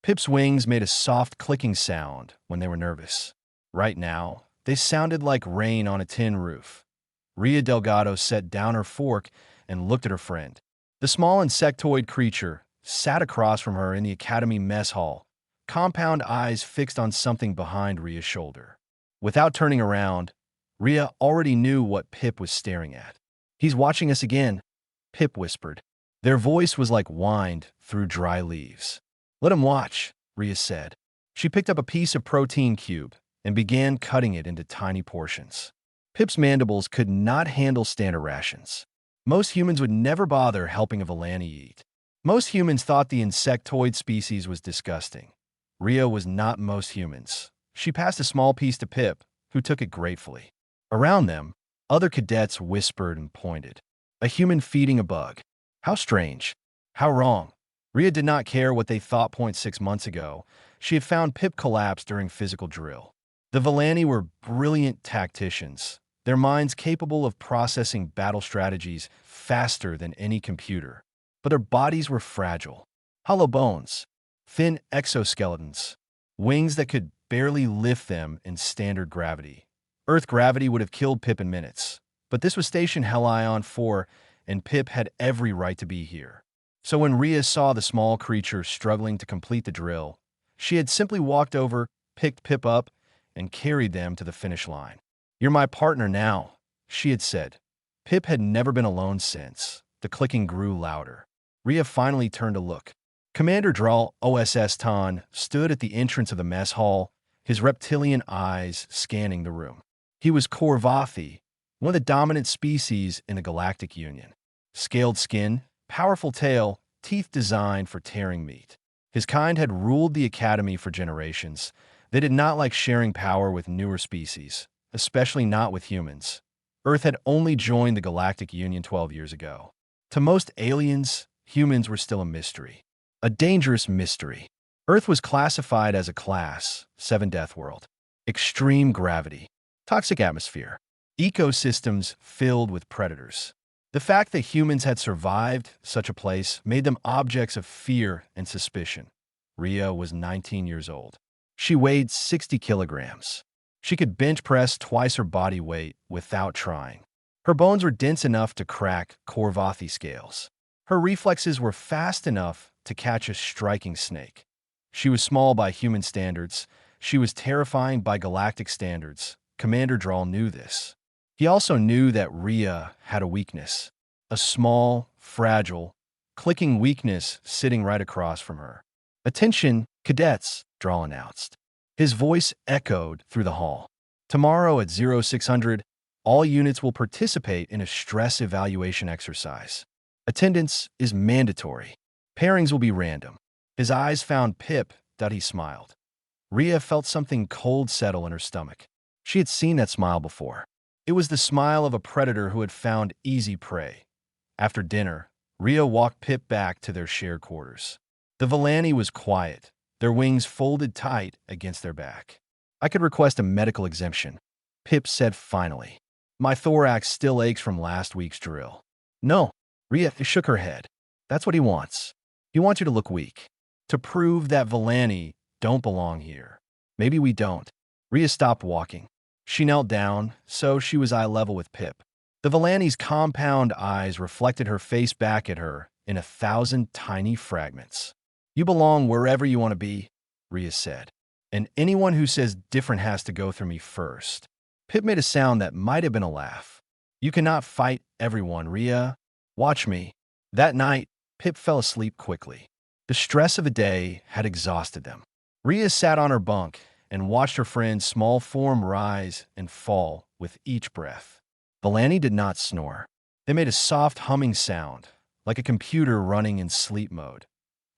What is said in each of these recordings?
Pip's wings made a soft clicking sound when they were nervous. Right now, they sounded like rain on a tin roof. Ria Delgado set down her fork and looked at her friend. The small insectoid creature sat across from her in the academy mess hall, compound eyes fixed on something behind Ria's shoulder. Without turning around, Ria already knew what Pip was staring at. "He's watching us again," Pip whispered. Their voice was like wind through dry leaves. "Let him watch," Ria said. She picked up a piece of protein cube and began cutting it into tiny portions. Pip's mandibles could not handle standard rations. Most humans would never bother helping a Vellani eat. Most humans thought the insectoid species was disgusting. Ria was not most humans. She passed a small piece to Pip, who took it gratefully. Around them, other cadets whispered and pointed. A human feeding a bug. How strange. How wrong. Ria did not care what they thought. 6 months ago, she had found Pip collapse during physical drill. The Vellani were brilliant tacticians, their minds capable of processing battle strategies faster than any computer. But their bodies were fragile. Hollow bones, thin exoskeletons, wings that could barely lift them in standard gravity. Earth gravity would have killed Pip in minutes. But this was Station Helion 4, and Pip had every right to be here. So when Ria saw the small creature struggling to complete the drill, she had simply walked over, picked Pip up, and carried them to the finish line. "You're my partner now," she had said. Pip had never been alone since. The clicking grew louder. Ria finally turned to look. Commander Drawl OSS Tan stood at the entrance of the mess hall, his reptilian eyes scanning the room. He was Korvathi, one of the dominant species in the Galactic Union. Scaled skin, powerful tail, teeth designed for tearing meat. His kind had ruled the Academy for generations. They did not like sharing power with newer species, especially not with humans. Earth had only joined the Galactic Union 12 years ago. To most aliens, humans were still a mystery. A dangerous mystery. Earth was classified as a Class 7 Deathworld. Extreme gravity. Toxic atmosphere. Ecosystems filled with predators. The fact that humans had survived such a place made them objects of fear and suspicion. Ria was 19 years old. She weighed 60 kilograms. She could bench press twice her body weight without trying. Her bones were dense enough to crack Korvathi scales. Her reflexes were fast enough to catch a striking snake. She was small by human standards. She was terrifying by galactic standards. Commander Drawl knew this. He also knew that Ria had a weakness. A small, fragile, clicking weakness sitting right across from her. "Attention, cadets," Drawl announced. His voice echoed through the hall. "Tomorrow at 0600, all units will participate in a stress evaluation exercise. Attendance is mandatory. Pairings will be random." His eyes found Pip. He smiled. Ria felt something cold settle in her stomach. She had seen that smile before. It was the smile of a predator who had found easy prey. After dinner, Ria walked Pip back to their shared quarters. The Vellani was quiet, their wings folded tight against their back. "I could request a medical exemption," Pip said finally. "My thorax still aches from last week's drill." "No," Ria shook her head. "That's what he wants. He wants you to look weak. To prove that Vellani don't belong here." "Maybe we don't." Ria stopped walking. She knelt down, so she was eye level with Pip. The Vellani's compound eyes reflected her face back at her in 1,000 tiny fragments. "You belong wherever you want to be," Ria said. "And anyone who says different has to go through me first." Pip made a sound that might have been a laugh. "You cannot fight everyone, Ria. Watch me." That night, Pip fell asleep quickly. The stress of the day had exhausted them. Ria sat on her bunk and watched her friend's small form rise and fall with each breath. Vellani did not snore. They made a soft humming sound, like a computer running in sleep mode.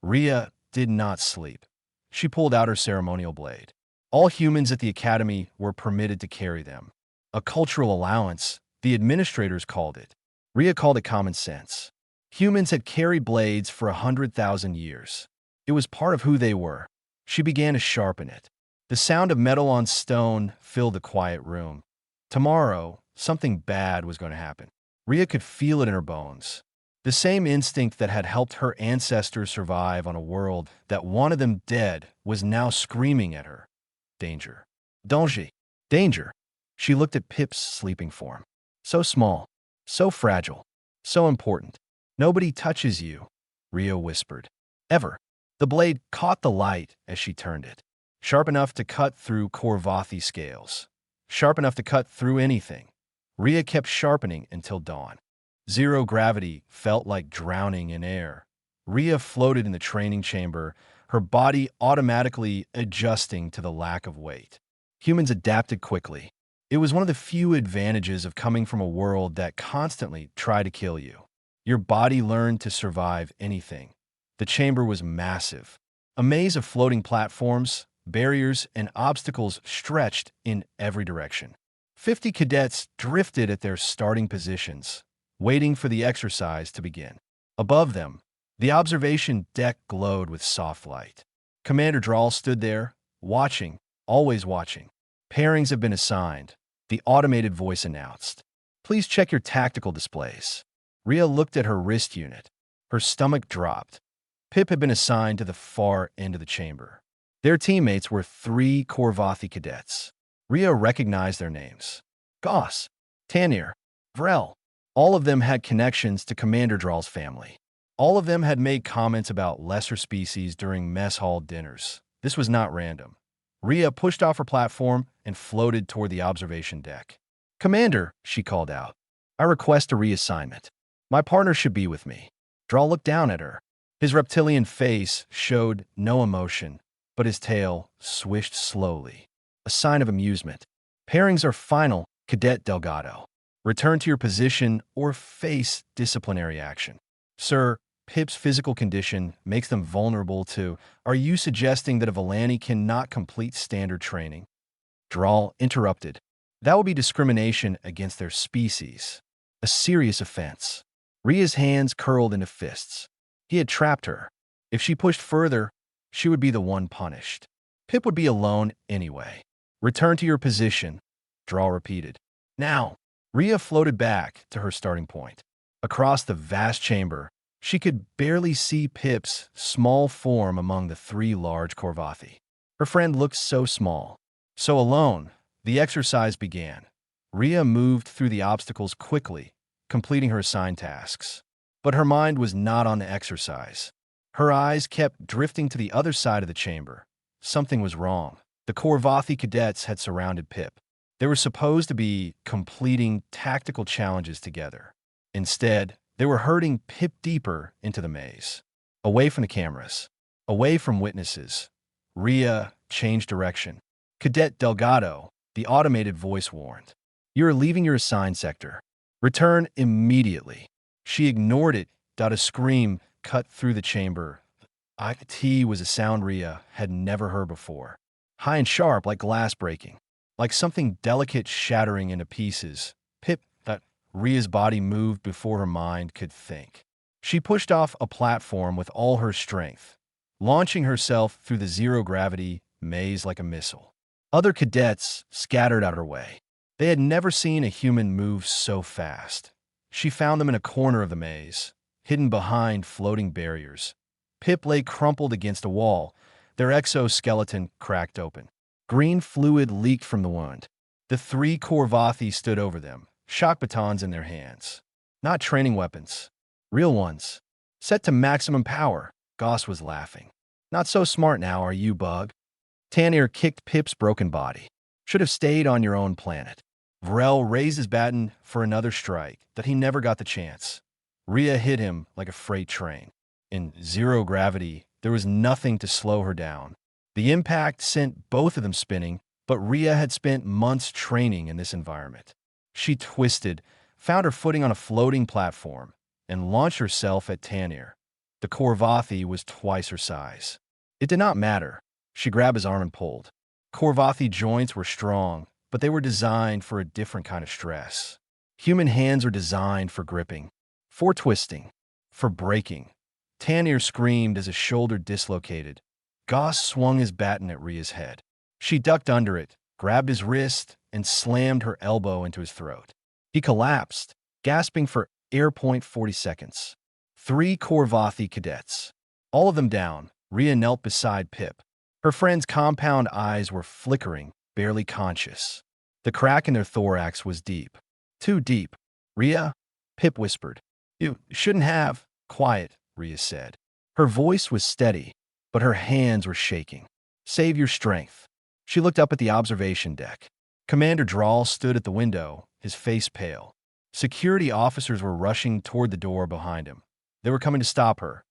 Ria did not sleep. She pulled out her ceremonial blade. All humans at the academy were permitted to carry them. A cultural allowance, the administrators called it. Ria called it common sense. Humans had carried blades for 100,000 years. It was part of who they were. She began to sharpen it. The sound of metal on stone filled the quiet room. Tomorrow, something bad was going to happen. Ria could feel it in her bones. The same instinct that had helped her ancestors survive on a world that wanted them dead was now screaming at her. Danger. Danger. Danger. She looked at Pip's sleeping form. So small, so fragile, so important. Nobody touches you, Ria whispered. Ever. The blade caught the light as she turned it. Sharp enough to cut through Korvathi scales. Sharp enough to cut through anything. Ria kept sharpening until dawn. Zero gravity felt like drowning in air. Ria floated in the training chamber, her body automatically adjusting to the lack of weight. Humans adapted quickly. It was one of the few advantages of coming from a world that constantly tried to kill you. Your body learned to survive anything. The chamber was massive. A maze of floating platforms, barriers, and obstacles stretched in every direction. 50 cadets drifted at their starting positions, waiting for the exercise to begin. Above them, the observation deck glowed with soft light. Commander Drawl stood there, watching, always watching. Pairings have been assigned, the automated voice announced. Please check your tactical displays. Ria looked at her wrist unit. Her stomach dropped. Pip had been assigned to the far end of the chamber. Their teammates were 3 Korvathi cadets. Ria recognized their names. Goss, Tanir, Vrel. All of them had connections to Commander Drawl's family. All of them had made comments about lesser species during mess hall dinners. This was not random. Ria pushed off her platform and floated toward the observation deck. Commander, she called out, I request a reassignment. My partner should be with me. Drawl looked down at her. His reptilian face showed no emotion, but his tail swished slowly. A sign of amusement. Pairings are final, Cadet Delgado. Return to your position or face disciplinary action. Sir, Pip's physical condition makes them vulnerable to... Are you suggesting that a Villani cannot complete standard training? Drawl interrupted. That would be discrimination against their species. A serious offense. Ria's hands curled into fists. He had trapped her. If she pushed further, she would be the one punished. Pip would be alone anyway. Return to your position, Drawl repeated. Now, Ria floated back to her starting point. Across the vast chamber, she could barely see Pip's small form among the 3 large Korvathi. Her friend looked so small, so alone. The exercise began. Ria moved through the obstacles quickly, completing her assigned tasks. But her mind was not on the exercise. Her eyes kept drifting to the other side of the chamber. Something was wrong. The Korvathi cadets had surrounded Pip. They were supposed to be completing tactical challenges together. Instead, they were herding Pip deeper into the maze. Away from the cameras. Away from witnesses. Ria changed direction. Cadet Delgado, the automated voice warned. You are leaving your assigned sector. Return immediately. She ignored it. A scream cut through the chamber. IT was a sound Ria had never heard before. High and sharp like glass breaking. Like something delicate shattering into pieces. Pip, that Ria's body moved before her mind could think. She pushed off a platform with all her strength, launching herself through the zero-gravity maze like a missile. Other cadets scattered out her way. They had never seen a human move so fast. She found them in a corner of the maze, hidden behind floating barriers. Pip lay crumpled against a wall, their exoskeleton cracked open. Green fluid leaked from the wound. The 3 Korvathi stood over them, shock batons in their hands. Not training weapons. Real ones. Set to maximum power, Goss was laughing. Not so smart now, are you, Bug? Tanir kicked Pip's broken body. Should have stayed on your own planet. Vrel raised his baton for another strike, that he never got the chance. Ria hit him like a freight train. In zero gravity, there was nothing to slow her down. The impact sent both of them spinning, but Ria had spent months training in this environment. She twisted, found her footing on a floating platform, and launched herself at Tanir. The Korvathi was twice her size. It did not matter. She grabbed his arm and pulled. Korvathi joints were strong, but they were designed for a different kind of stress. Human hands are designed for gripping, for twisting, for breaking. Tanir screamed as his shoulder dislocated. Goss swung his baton at Ria's head. She ducked under it, grabbed his wrist, and slammed her elbow into his throat. He collapsed, gasping for air. 40 seconds. 3 Korvathi cadets. All of them down, Ria knelt beside Pip. Her friend's compound eyes were flickering, barely conscious. The crack in their thorax was deep. Too deep. Ria? Pip whispered. You shouldn't have. Quiet, Ria said. Her voice was steady, but her hands were shaking. Save your strength. She looked up at the observation deck. Commander Drawl stood at the window, his face pale. Security officers were rushing toward the door behind him. They were coming to stop her.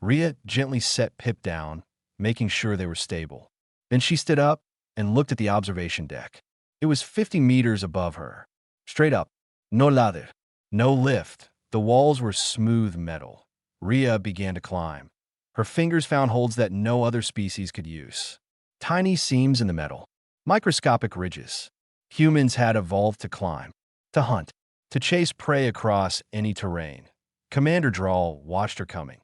Ria gently set Pip down, making sure they were stable. Then she stood up and looked at the observation deck. It was 50 meters above her. Straight up. No ladder. No lift. The walls were smooth metal. Ria began to climb. Her fingers found holds that no other species could use. Tiny seams in the metal. Microscopic ridges. Humans had evolved to climb, to hunt, to chase prey across any terrain. Commander Drawl watched her coming.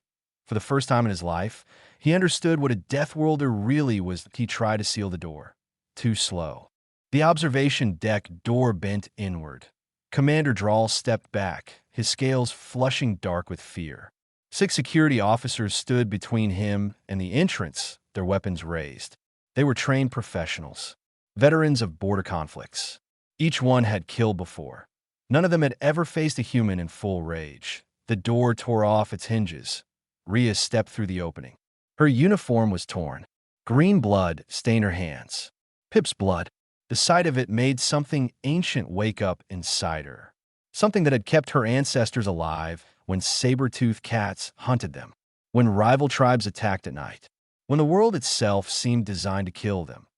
For the first time in his life, he understood what a Deathworlder really was. He tried to seal the door. Too slow. The observation deck door bent inward. Commander Drawl stepped back, his scales flushing dark with fear. 6 security officers stood between him and the entrance, their weapons raised. They were trained professionals, veterans of border conflicts. Each one had killed before. None of them had ever faced a human in full rage. The door tore off its hinges. Ria stepped through the opening. Her uniform was torn. Green blood stained her hands. Pip's blood. The sight of it made something ancient wake up inside her. Something that had kept her ancestors alive when saber-toothed cats hunted them, when rival tribes attacked at night, when the world itself seemed designed to kill them.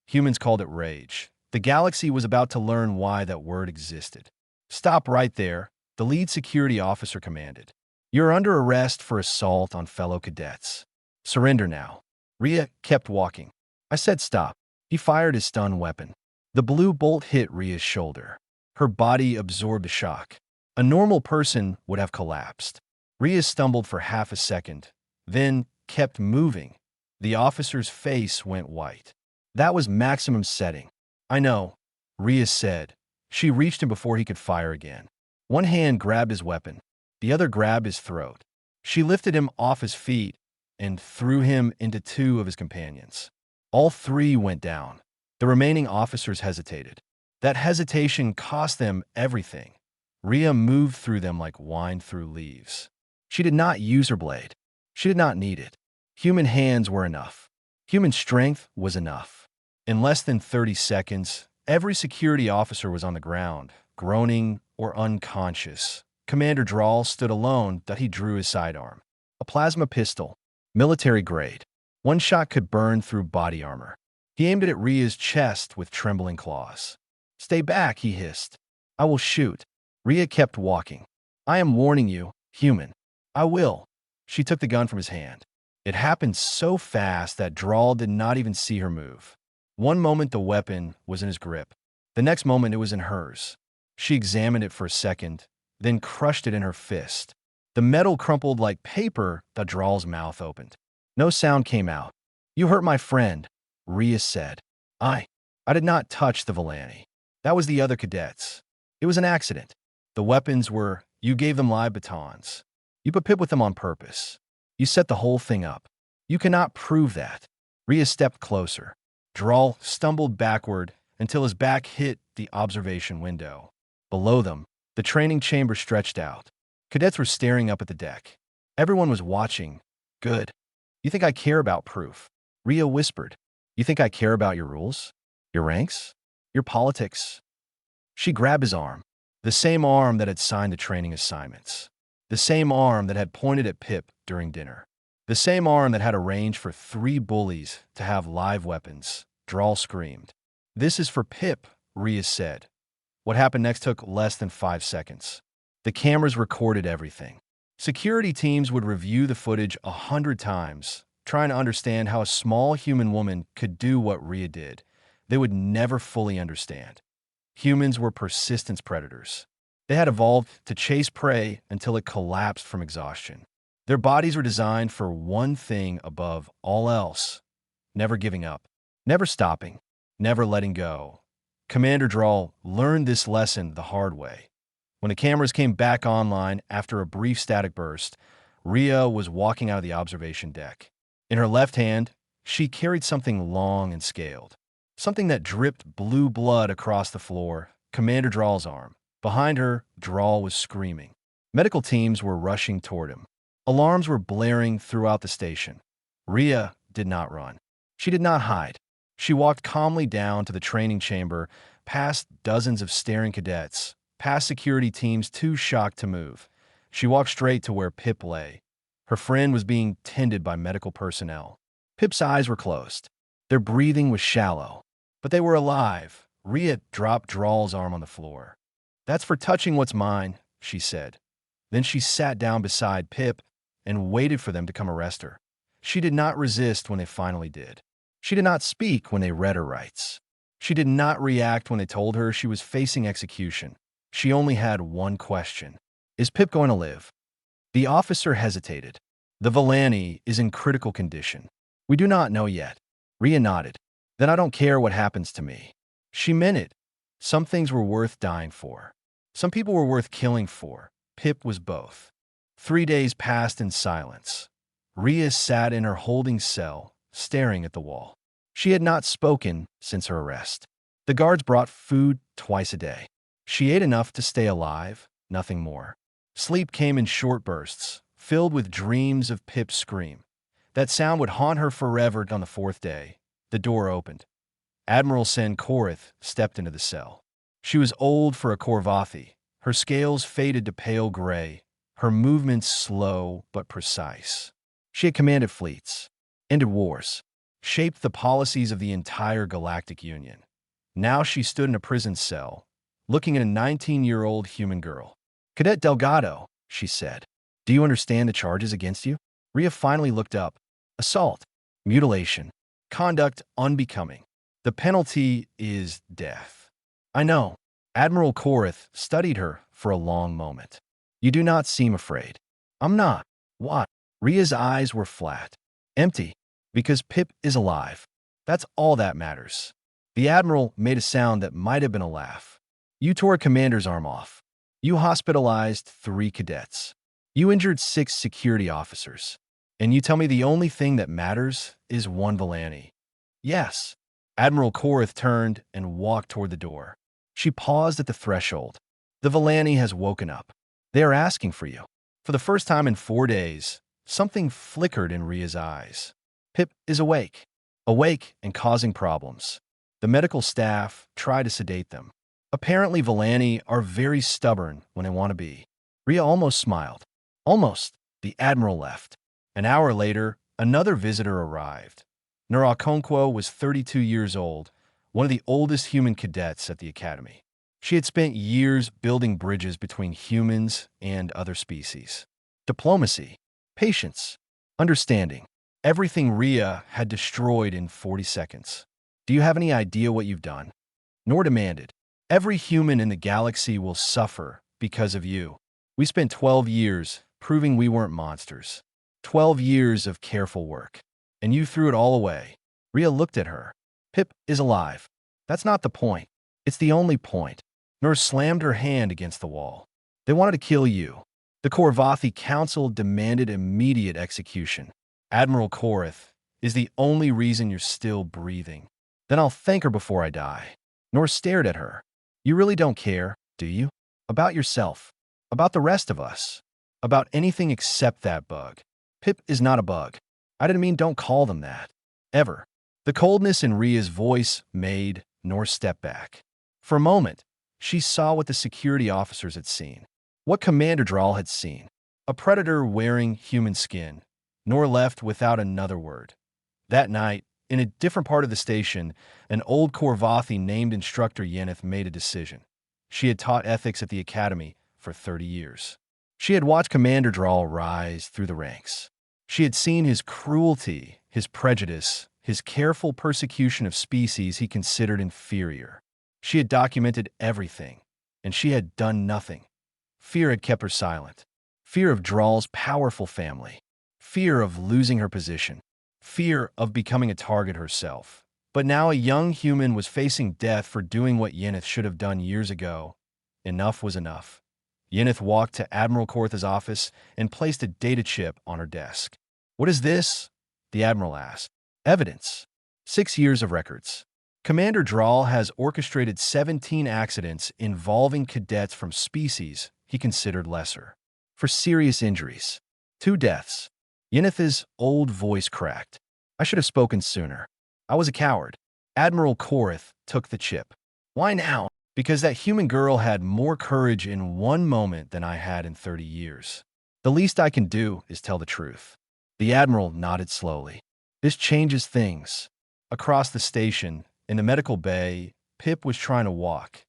Humans called it rage. The galaxy was about to learn why that word existed. Stop right there, the lead security officer commanded. You're under arrest for assault on fellow cadets. Surrender now. Ria kept walking. I said stop. He fired his stun weapon. The blue bolt hit Ria's shoulder. Her body absorbed the shock. A normal person would have collapsed. Ria stumbled for half a second, then kept moving. The officer's face went white. That was maximum setting. I know, Ria said. She reached him before he could fire again. One hand grabbed his weapon. The other grabbed his throat. She lifted him off his feet and threw him into 2 of his companions. All 3 went down. The remaining officers hesitated. That hesitation cost them everything. Ria moved through them like wine through leaves. She did not use her blade. She did not need it. Human hands were enough. Human strength was enough. In less than 30 seconds, every security officer was on the ground, groaning or unconscious. Commander Drawl stood alone that he drew his sidearm. A plasma pistol, military grade. One shot could burn through body armor. He aimed it at Ria's chest with trembling claws. Stay back, he hissed. I will shoot. Ria kept walking. I am warning you, human. I will. She took the gun from his hand. It happened so fast that Drawl did not even see her move. One moment the weapon was in his grip. The next moment it was in hers. She examined it for a second, then crushed it in her fist. The metal crumpled like paper that Drawl's mouth opened. No sound came out. You hurt my friend, Ria said. I did not touch the Villani. That was the other cadets. It was an accident. The weapons were, you gave them live batons. You put Pip with them on purpose. You set the whole thing up. You cannot prove that. Ria stepped closer. Drawl stumbled backward until his back hit the observation window. Below them, the training chamber stretched out. Cadets were staring up at the deck. Everyone was watching. Good. You think I care about proof? Ria whispered. You think I care about your rules? Your ranks? Your politics? She grabbed his arm. The same arm that had signed the training assignments. The same arm that had pointed at Pip during dinner. The same arm that had arranged for 3 bullies to have live weapons. Drawl screamed. This is for Pip, Ria said. What happened next took less than 5 seconds. The cameras recorded everything. Security teams would review the footage 100 times, trying to understand how a small human woman could do what Ria did. They would never fully understand. Humans were persistence predators. They had evolved to chase prey until it collapsed from exhaustion. Their bodies were designed for one thing above all else: never giving up, never stopping, never letting go. Commander Drawl learned this lesson the hard way. When the cameras came back online after a brief static burst, Ria was walking out of the observation deck. In her left hand, she carried something long and scaled. Something that dripped blue blood across the floor, Commander Drawl's arm. Behind her, Drawl was screaming. Medical teams were rushing toward him. Alarms were blaring throughout the station. Ria did not run. She did not hide. She walked calmly down to the training chamber, past dozens of staring cadets, past security teams too shocked to move. She walked straight to where Pip lay. Her friend was being tended by medical personnel. Pip's eyes were closed. Their breathing was shallow, but they were alive. Ria dropped Drawl's arm on the floor. "That's for touching what's mine," she said. Then she sat down beside Pip and waited for them to come arrest her. She did not resist when they finally did. She did not speak when they read her rights. She did not react when they told her she was facing execution. She only had one question. Is Pip going to live? The officer hesitated. The Villani is in critical condition. We do not know yet. Ria nodded. Then I don't care what happens to me. She meant it. Some things were worth dying for. Some people were worth killing for. Pip was both. 3 days passed in silence. Ria sat in her holding cell, staring at the wall. She had not spoken since her arrest. The guards brought food twice a day. She ate enough to stay alive, nothing more. Sleep came in short bursts, filled with dreams of Pip's scream. That sound would haunt her forever. On the 4th day, the door opened. Admiral Sen Korath stepped into the cell. She was old for a Korvathi. Her scales faded to pale gray, her movements slow but precise. She had commanded fleets, ended wars, shaped the policies of the entire Galactic Union. Now she stood in a prison cell, looking at a 19-year-old human girl. "Cadet Delgado," she said, "do you understand the charges against you?" Ria finally looked up. Assault, mutilation, conduct unbecoming. The penalty is death. I know. Admiral Korath studied her for a long moment. You do not seem afraid. I'm not. What? Ria's eyes were flat, empty, because Pip is alive. That's all that matters. The Admiral made a sound that might have been a laugh. You tore a commander's arm off. You hospitalized 3 cadets. You injured 6 security officers. And you tell me the only thing that matters is 1 Villani. Yes. Admiral Korath turned and walked toward the door. She paused at the threshold. The Villani has woken up. They are asking for you. For the first time in 4 days, something flickered in Ria's eyes. Pip is awake. Awake and causing problems. The medical staff try to sedate them. Apparently, Villani are very stubborn when they want to be. Ria almost smiled. Almost. The Admiral left. An hour later, another visitor arrived. Narakonkwo was 32 years old, one of the oldest human cadets at the Academy. She had spent years building bridges between humans and other species. Diplomacy, patience, understanding. Everything Ria had destroyed in 40 seconds. Do you have any idea what you've done? Nor demanded. Every human in the galaxy will suffer because of you. We spent 12 years proving we weren't monsters. 12 years of careful work. And you threw it all away. Ria looked at her. Pip is alive. That's not the point. It's the only point. Nur slammed her hand against the wall. They wanted to kill you. The Korvathi Council demanded immediate execution. Admiral Korath is the only reason you're still breathing. Then I'll thank her before I die. Nur stared at her. You really don't care, do you? About yourself. About the rest of us. About anything except that bug. Pip is not a bug. I didn't mean don't call them that. Ever. The coldness in Ria's voice made Nur step back. For a moment, she saw what the security officers had seen. What Commander Drawl had seen. A predator wearing human skin. Nur left without another word. That night, in a different part of the station, an old Korvathi named Instructor Yeneth made a decision. She had taught ethics at the Academy for 30 years. She had watched Commander Drawl rise through the ranks. She had seen his cruelty, his prejudice, his careful persecution of species he considered inferior. She had documented everything, and she had done nothing. Fear had kept her silent. Fear of Drawl's powerful family. Fear of losing her position. Fear of becoming a target herself. But now a young human was facing death for doing what Yeneth should have done years ago. Enough was enough. Yennefer walked to Admiral Kortha's office and placed a data chip on her desk. "What is this?" the Admiral asked. "Evidence. 6 years of records. Commander Drall has orchestrated 17 accidents involving cadets from species he considered lesser, for serious injuries. 2 deaths." Yennefer's old voice cracked. "I should have spoken sooner. I was a coward." Admiral Korth took the chip. "Why now?" "Because that human girl had more courage in one moment than I had in 30 years. The least I can do is tell the truth." The Admiral nodded slowly. "This changes things." Across the station, in the medical bay, Pip was trying to walk.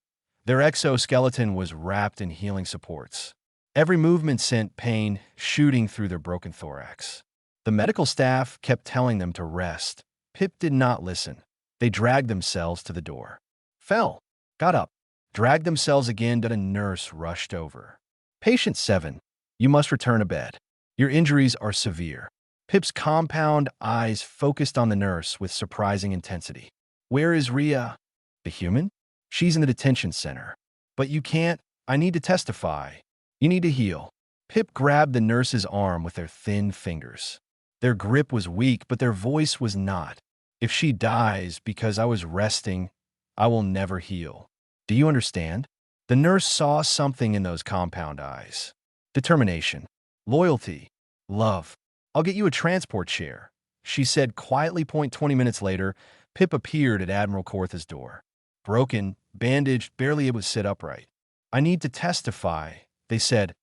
Their exoskeleton was wrapped in healing supports. Every movement sent pain shooting through their broken thorax. The medical staff kept telling them to rest. Pip did not listen. They dragged themselves to the door. Fell. Got up. Dragged themselves again, but a nurse rushed over. "Patient 7, you must return to bed. Your injuries are severe." Pip's compound eyes focused on the nurse with surprising intensity. "Where is Ria?" "The human? She's in the detention center." "But you can't. I need to testify. You need to heal." Pip grabbed the nurse's arm with their thin fingers. Their grip was weak, but their voice was not. "If she dies because I was resting, I will never heal. Do you understand?" The nurse saw something in those compound eyes. Determination. Loyalty. Love. "I'll get you a transport chair," she said quietly. 20 minutes later, Pip appeared at Admiral Kortha's door. Broken, bandaged, barely able to sit upright. "I need to testify," they said.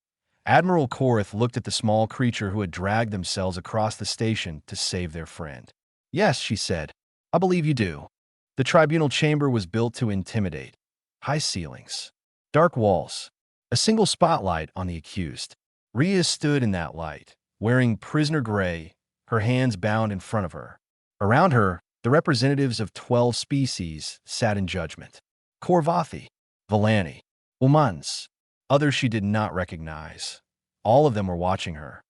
Admiral Korth looked at the small creature who had dragged themselves across the station to save their friend. "Yes," she said. "I believe you do." The tribunal chamber was built to intimidate. High ceilings. Dark walls. A single spotlight on the accused. Ria stood in that light, wearing prisoner gray, her hands bound in front of her. Around her, the representatives of 12 species sat in judgment. Korvathi, Valani, Umans, others she did not recognize. All of them were watching her.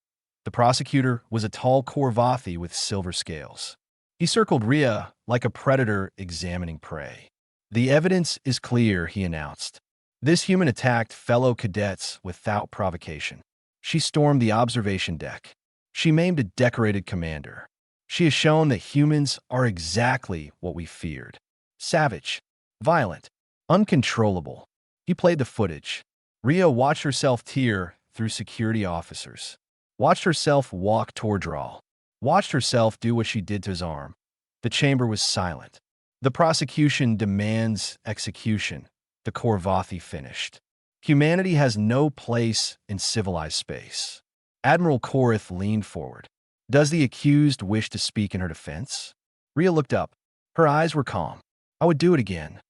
The prosecutor was a tall Korvathi with silver scales. He circled Ria like a predator examining prey. "The evidence is clear," he announced. "This human attacked fellow cadets without provocation. She stormed the observation deck. She maimed a decorated commander. She has shown that humans are exactly what we feared. Savage, violent, uncontrollable." He played the footage. Ria watched herself tear through security officers. Watched herself walk toward Drall. Watched herself do what she did to his arm. The chamber was silent. "The prosecution demands execution," the Korvathi finished. "Humanity has no place in civilized space." Admiral Korth leaned forward. "Does the accused wish to speak in her defense?" Ria looked up. Her eyes were calm. "I would do it again."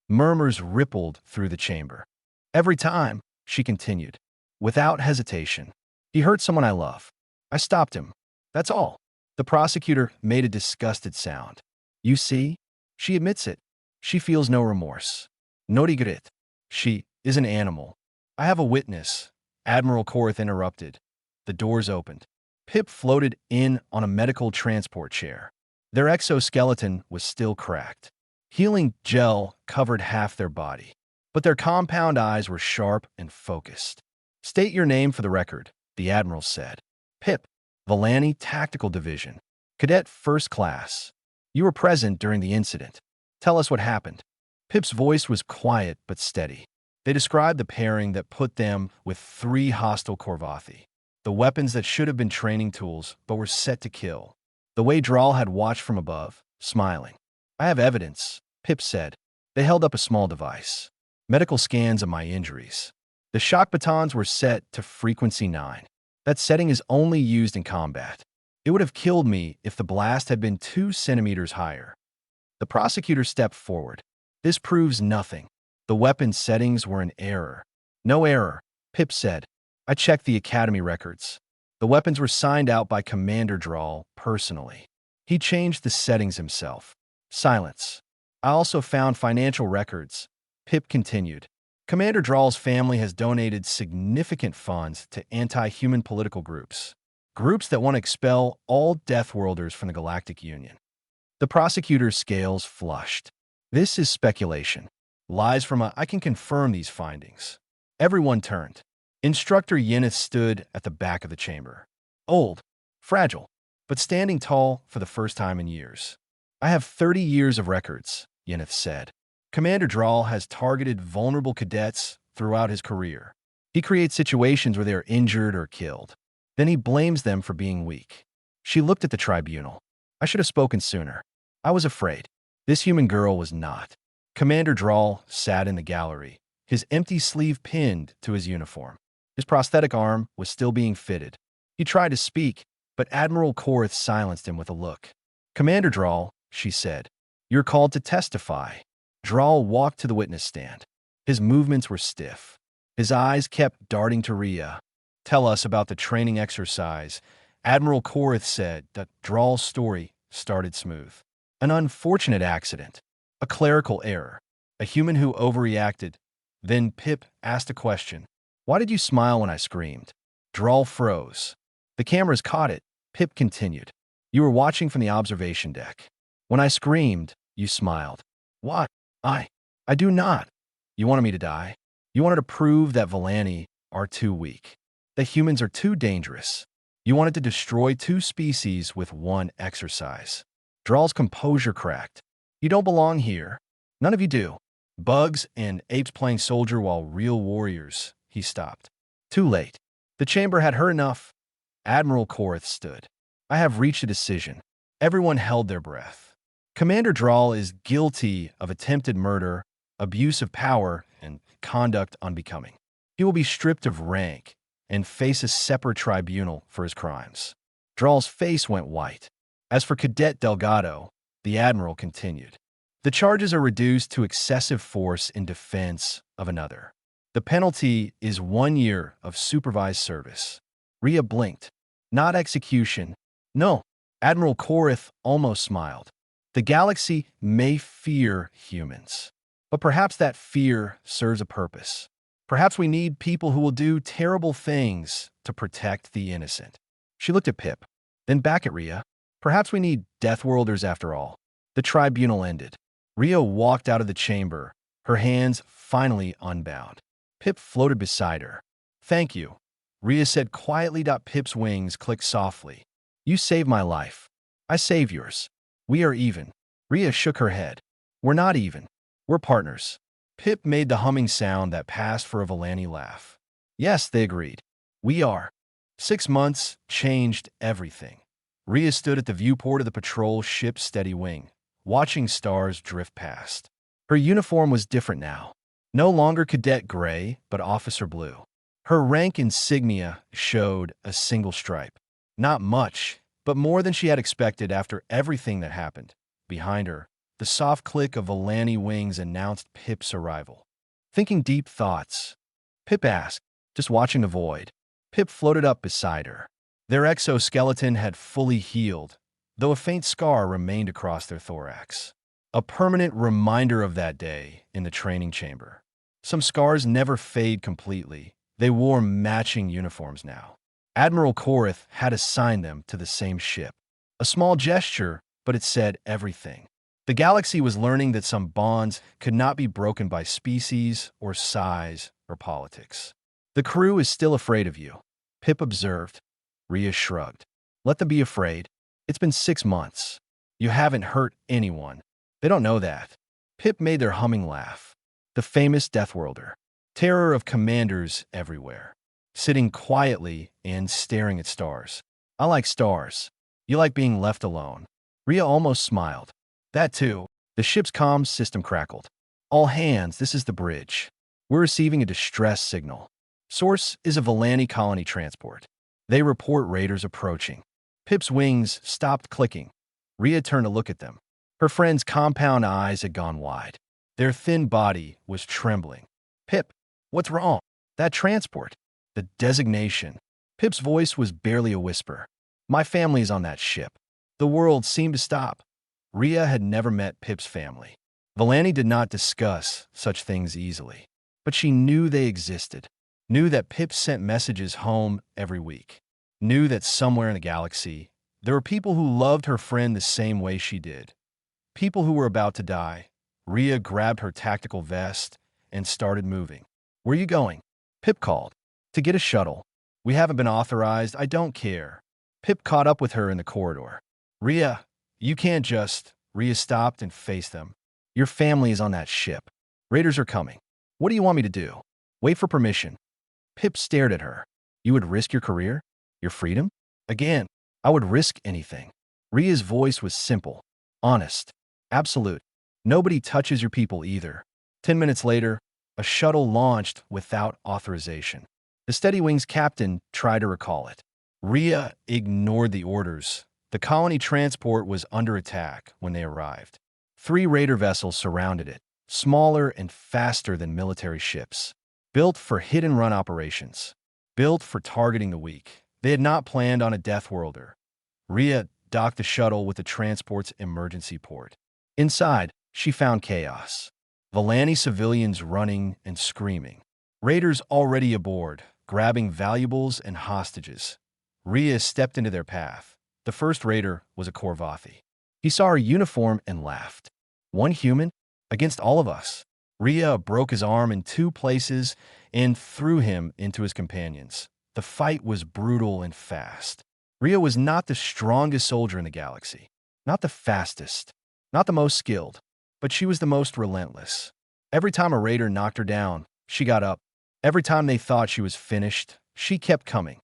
Murmurs rippled through the chamber. "Every time," she continued, without hesitation. "He hurt someone I love. I stopped him. That's all." The prosecutor made a disgusted sound. "You see? She admits it. She feels no remorse. No regret. She is an animal." "I have a witness," Admiral Korth interrupted. The doors opened. Pip floated in on a medical transport chair. Their exoskeleton was still cracked. Healing gel covered half their body, but their compound eyes were sharp and focused. "State your name for the record," the Admiral said. "Pip, Valani Tactical Division, Cadet First Class. You were present during the incident. Tell us what happened." Pip's voice was quiet but steady. They described the pairing that put them with 3 hostile Korvathi. The weapons that should have been training tools but were set to kill. The way Drall had watched from above, smiling. "I have evidence," Pip said. They held up a small device. "Medical scans of my injuries." The shock batons were set to frequency 9. That setting is only used in combat. It would have killed me if the blast had been 2 centimeters higher. The prosecutor stepped forward. "This proves nothing. The weapon settings were in error." "No error," Pip said. "I checked the Academy records. The weapons were signed out by Commander Drall personally. He changed the settings himself." Silence. "I also found financial records," Pip continued. "Commander Drall's family has donated significant funds to anti-human political groups. Groups that want to expel all Deathworlders from the Galactic Union." The prosecutor's scales flushed. "This is speculation. Lies from I can confirm these findings." Everyone turned. Instructor Yeneth stood at the back of the chamber. Old, fragile, but standing tall for the first time in years. I have 30 years of records, Yeneth said. Commander Drawl has targeted vulnerable cadets throughout his career. He creates situations where they are injured or killed. Then he blames them for being weak. She looked at the tribunal. I should have spoken sooner. I was afraid. This human girl was not. Commander Drawl sat in the gallery, his empty sleeve pinned to his uniform. His prosthetic arm was still being fitted. He tried to speak, but Admiral Korith silenced him with a look. Commander Drawl, she said, you're called to testify. Drawl walked to the witness stand. His movements were stiff. His eyes kept darting to Ria. Tell us about the training exercise. Admiral Korith said that Drawl's story started smooth. An unfortunate accident. A clerical error. A human who overreacted. Then Pip asked a question. Why did you smile when I screamed? Drawl froze. The cameras caught it. Pip continued. You were watching from the observation deck. When I screamed, you smiled. What? I do not. You wanted me to die? You wanted to prove that Volani are too weak. That humans are too dangerous. You wanted to destroy two species with one exercise. Drawl's composure cracked. You don't belong here. None of you do. Bugs and apes playing soldier while real warriors. He stopped. Too late. The chamber had heard enough. Admiral Korith stood. I have reached a decision. Everyone held their breath. Commander Drawl is guilty of attempted murder, abuse of power, and conduct unbecoming. He will be stripped of rank and face a separate tribunal for his crimes. Drawl's face went white. As for Cadet Delgado, the Admiral continued. The charges are reduced to excessive force in defense of another. The penalty is 1 year of supervised service. Ria blinked. Not execution. No. Admiral Korith almost smiled. The galaxy may fear humans, but perhaps that fear serves a purpose. Perhaps we need people who will do terrible things to protect the innocent. She looked at Pip, then back at Ria. Perhaps we need Deathworlders after all. The tribunal ended. Ria walked out of the chamber, her hands finally unbound. Pip floated beside her. Thank you, Ria said quietly. Pip's wings clicked softly. You saved my life. I saved yours. We are even. Ria shook her head. We're not even. We're partners. Pip made the humming sound that passed for a Volani laugh. Yes, they agreed. We are. 6 months changed everything. Ria stood at the viewport of the patrol ship's steady wing, watching stars drift past. Her uniform was different now. No longer cadet gray, but officer blue. Her rank insignia showed a single stripe. Not much, but more than she had expected after everything that happened. Behind her, the soft click of Volani wings announced Pip's arrival. Thinking deep thoughts, Pip asked, just watching the void. Pip floated up beside her. Their exoskeleton had fully healed, though a faint scar remained across their thorax. A permanent reminder of that day in the training chamber. Some scars never fade completely. They wore matching uniforms now. Admiral Korith had assigned them to the same ship. A small gesture, but it said everything. The galaxy was learning that some bonds could not be broken by species or size or politics. The crew is still afraid of you, Pip observed. Ria shrugged. Let them be afraid. It's been 6 months. You haven't hurt anyone. They don't know that. Pip made their humming laugh. The famous Deathworlder. Terror of commanders everywhere. Sitting quietly and staring at stars. I like stars. You like being left alone. Ria almost smiled. That too. The ship's comms system crackled. All hands, this is the bridge. We're receiving a distress signal. Source is a Volani colony transport. They report raiders approaching. Pip's wings stopped clicking. Ria turned to look at them. Her friend's compound eyes had gone wide. Their thin body was trembling. Pip, what's wrong? That transport. The designation. Pip's voice was barely a whisper. My family is on that ship. The world seemed to stop. Ria had never met Pip's family. Volani did not discuss such things easily. But she knew they existed. Knew that Pip sent messages home every week. Knew that somewhere in the galaxy, there were people who loved her friend the same way she did. People who were about to die. Ria grabbed her tactical vest and started moving. Where are you going? Pip called. To get a shuttle. We haven't been authorized. I don't care. Pip caught up with her in the corridor. Ria, you can't just... Ria stopped and faced them. Your family is on that ship. Raiders are coming. What do you want me to do? Wait for permission. Pip stared at her. You would risk your career? Your freedom? Again, I would risk anything. Ria's voice was simple, honest, absolute. Nobody touches your people either. 10 minutes later, a shuttle launched without authorization. The Steady Wings captain tried to recall it. Ria ignored the orders. The colony transport was under attack when they arrived. 3 raider vessels surrounded it, smaller and faster than military ships. Built for hit-and-run operations. Built for targeting the weak. They had not planned on a Deathworlder. Ria docked the shuttle with the transport's emergency port. Inside, she found chaos. Valani civilians running and screaming. Raiders already aboard, grabbing valuables and hostages. Ria stepped into their path. The first raider was a Korvathi. He saw her uniform and laughed. One human? Against all of us. Ria broke his arm in 2 places and threw him into his companions. The fight was brutal and fast. Ria was not the strongest soldier in the galaxy, not the fastest, not the most skilled, but she was the most relentless. Every time a raider knocked her down, she got up. Every time they thought she was finished, she kept coming.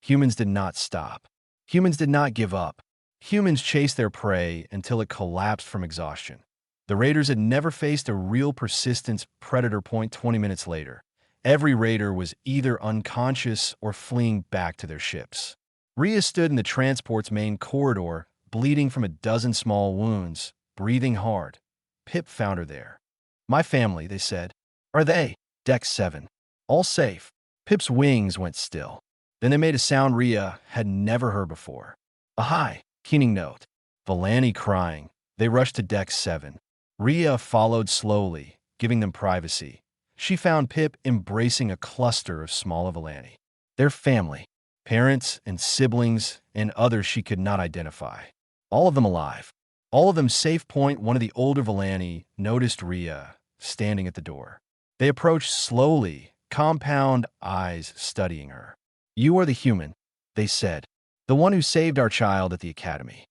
Humans did not stop. Humans did not give up. Humans chased their prey until it collapsed from exhaustion. The raiders had never faced a real persistence predator point 20 minutes later. Every raider was either unconscious or fleeing back to their ships. Ria stood in the transport's main corridor, bleeding from a dozen small wounds, breathing hard. Pip found her there. My family, they said. Are they? Deck 7. All safe. Pip's wings went still. Then they made a sound Ria had never heard before. A high, keening note. Valani crying. They rushed to Deck 7. Ria followed slowly, giving them privacy. She found Pip embracing a cluster of small Valani. Their family. Parents and siblings and others she could not identify. All of them alive. All of them safe. One of the older Valani noticed Ria standing at the door. They approached slowly, compound eyes studying her. You are the human, they said. The one who saved our child at the academy.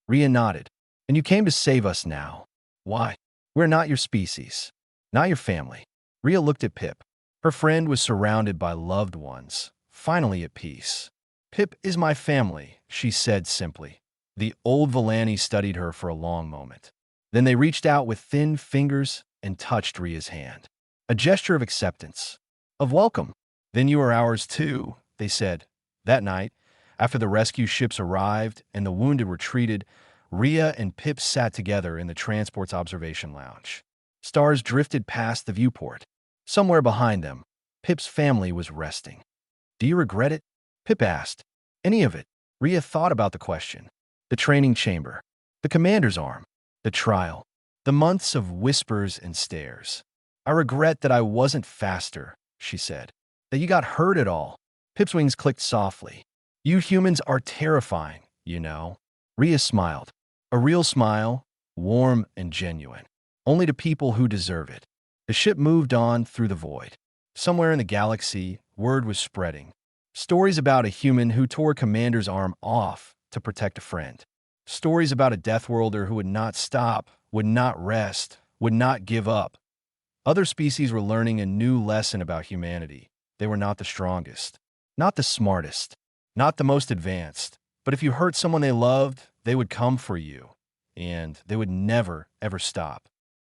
Ria nodded. And you came to save us now. Why? We're not your species. Not your family. Ria looked at Pip. Her friend was surrounded by loved ones, finally at peace. Pip is my family, she said simply. The old Valani studied her for a long moment. Then they reached out with thin fingers and touched Ria's hand. A gesture of acceptance, of welcome. Then you are ours too, they said. That night, after the rescue ships arrived and the wounded were treated, Ria and Pip sat together in the transport's observation lounge. Stars drifted past the viewport. Somewhere behind them, Pip's family was resting. Do you regret it? Pip asked. Any of it? Ria thought about the question. The training chamber, the commander's arm, the trial, the months of whispers and stares. I regret that I wasn't faster, she said. That you got hurt at all. Pip's wings clicked softly. You humans are terrifying, you know. Ria smiled. A real smile, warm and genuine. Only to people who deserve it. The ship moved on through the void. Somewhere in the galaxy, word was spreading. Stories about a human who tore a commander's arm off to protect a friend. Stories about a Deathworlder who would not stop, would not rest, would not give up. Other species were learning a new lesson about humanity. They were not the strongest, not the smartest, not the most advanced. But if you hurt someone they loved, they would come for you, and they would never, ever stop.